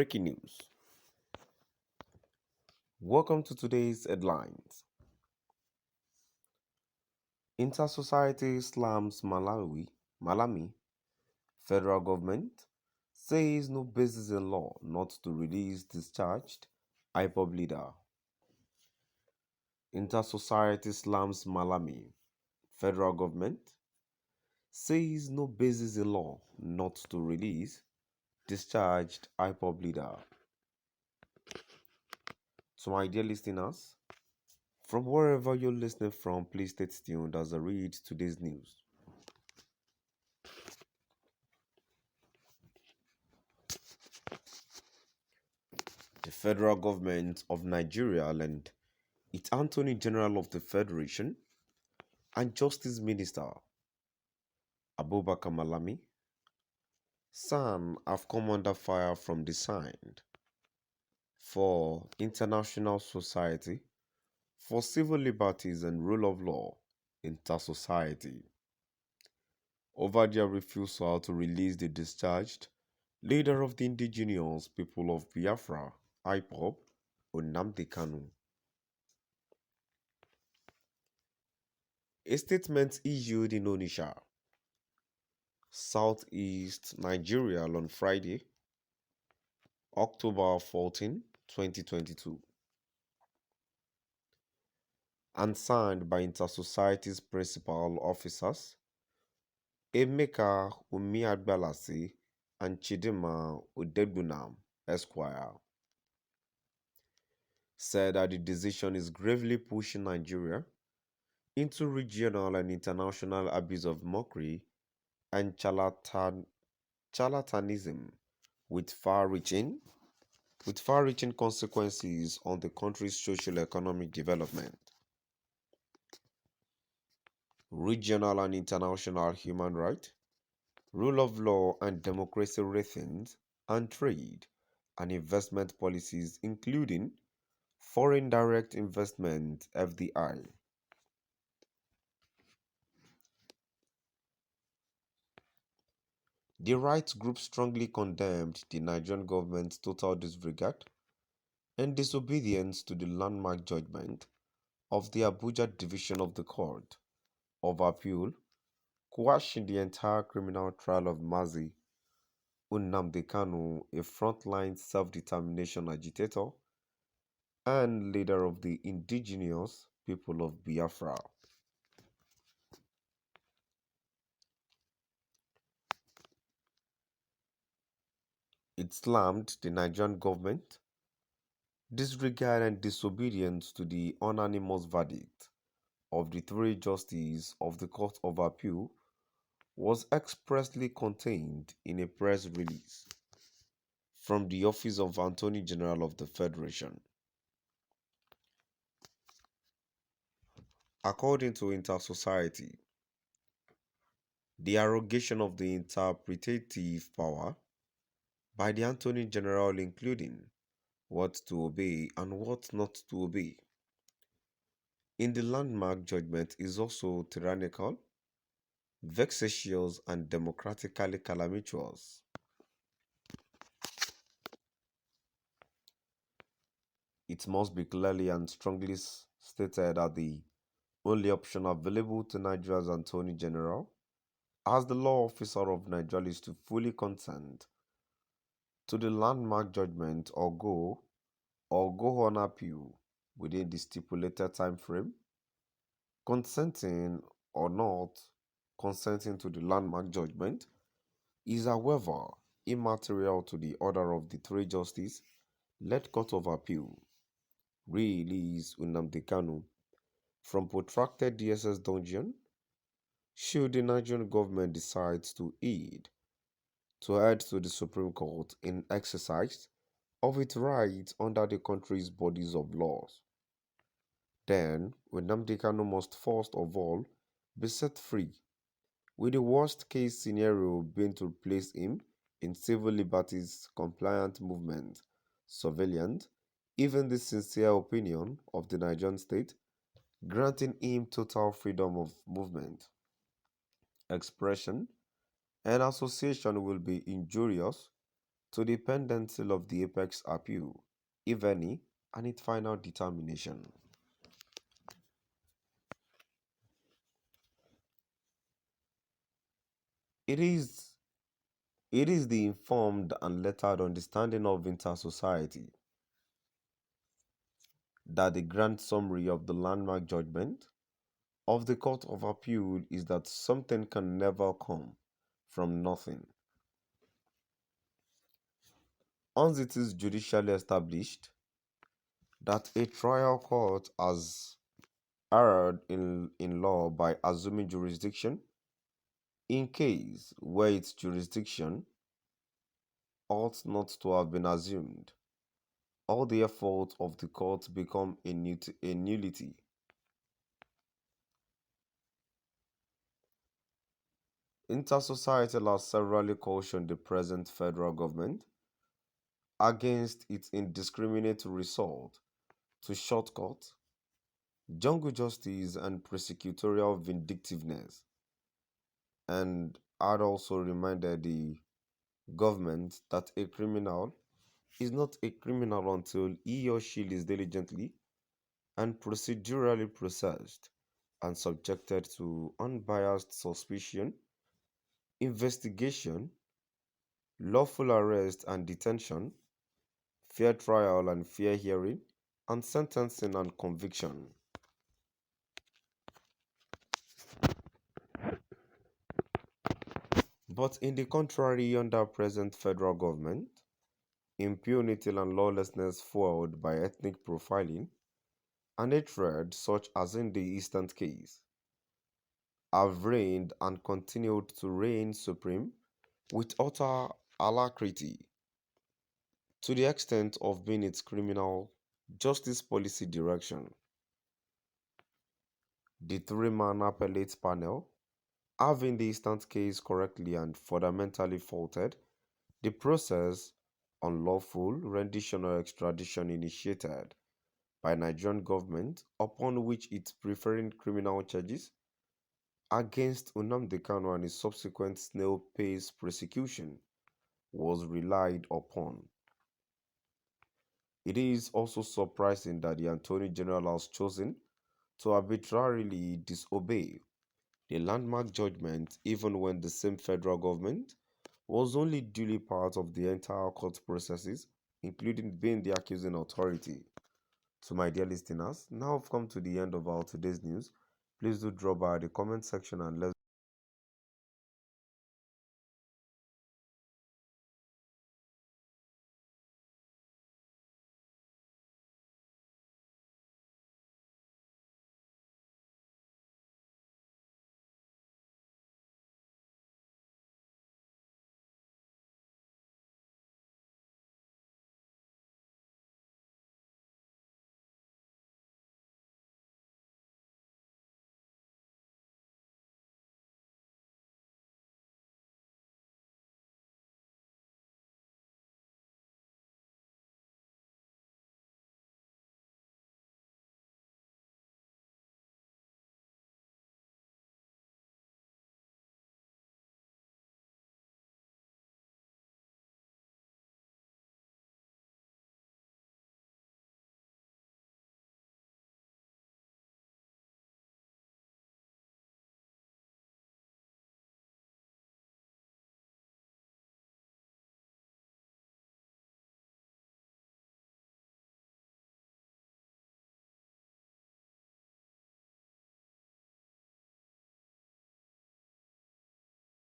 Breaking news. Welcome to today's headlines. Inter-society slams Malami. Federal government says no basis in law not to release discharged IPOB leader. Inter-society slams Malami. Federal government says no basis in law not to release discharged IPOB leader. To my dear listeners, from wherever you're listening from, please stay tuned as I read today's news. The federal government of Nigeria and its Attorney General of the Federation and Justice Minister Abubakar Malami have come under fire from the side for international society for civil liberties and rule of law inter-society over their refusal to release the discharged leader of the indigenous people of Biafra, IPOB, Nnamdi Kanu. A statement issued in Onitsha, southeast Nigeria on Friday, October 14, 2022, and signed by Inter-Society's principal officers, Emeka Umiagbalasi and Chidima Udebunam, Esquire, said that the decision is gravely pushing Nigeria into regional and international abuse of mockery and charlatanism with far-reaching consequences on the country's socio-economic development. Regional and international human rights, rule of law and democracy ratings, and trade and investment policies, including foreign direct investment (FDI). The rights group strongly condemned the Nigerian government's total disregard and disobedience to the landmark judgment of the Abuja Division of the Court of Appeal, quashing the entire criminal trial of Mazi Nnamdi Kanu, a frontline self-determination agitator and leader of the indigenous people of Biafra. It slammed the Nigerian government disregard and disobedience to the unanimous verdict of the three justices of the Court of Appeal was expressly contained in a press release from the Office of Attorney General of the Federation. According to Inter-Society, the arrogation of the interpretative power by the Attorney General, including what to obey and what not to obey, in the landmark judgment is also tyrannical, vexatious, and democratically calamitous. It must be clearly and strongly stated that the only option available to Nigeria's Attorney General as the law officer of Nigeria is to fully consent to the landmark judgment or go on appeal within the stipulated time frame. Consenting or not consenting to the landmark judgment is, however, immaterial to the order of the three justice-led Court of Appeal. Release Nnamdi Kanu from protracted DSS dungeon should the Nigerian government decide to head to the Supreme Court in exercise of its rights under the country's bodies of laws. Then, Nnamdi Kanu must first of all be set free, with the worst case scenario being to place him in civil liberties compliant movement, surveillance, even the sincere opinion of the Nigerian state, granting him total freedom of movement, expression, and association will be injurious to the pendency of the apex appeal, if any, and its final determination. It is It is the informed and lettered understanding of inter-society that the grand summary of the landmark judgment of the Court of Appeal is that something can never come from nothing. Once it is judicially established that a trial court has erred in law by assuming jurisdiction in case where its jurisdiction ought not to have been assumed, all the efforts of the court become a nullity. Inter-societal has severally cautioned the present federal government against its indiscriminate resort to shortcut, jungle justice, and prosecutorial vindictiveness, and had also reminded the government that a criminal is not a criminal until he or she is diligently and procedurally processed and subjected to unbiased suspicion, investigation, lawful arrest and detention, fair trial and fair hearing, and sentencing and conviction. But in the contrary, under present federal government, impunity and lawlessness fueled by ethnic profiling and hatred, such as in the Eastern case, have reigned and continued to reign supreme with utter alacrity, to the extent of being its criminal justice policy direction. The three-man appellate panel, having the instant case correctly and fundamentally faulted the process unlawful rendition or extradition initiated by Nigerian government upon which it preferring criminal charges against Nnamdi Kanu and his subsequent snail-paced prosecution was relied upon. It is also surprising that the Attorney General has chosen to arbitrarily disobey the landmark judgment even when the same federal government was only duly part of the entire court processes, including being the accusing authority. So my dear listeners, now I've come to the end of our today's news. Please do drop by the comment section and let's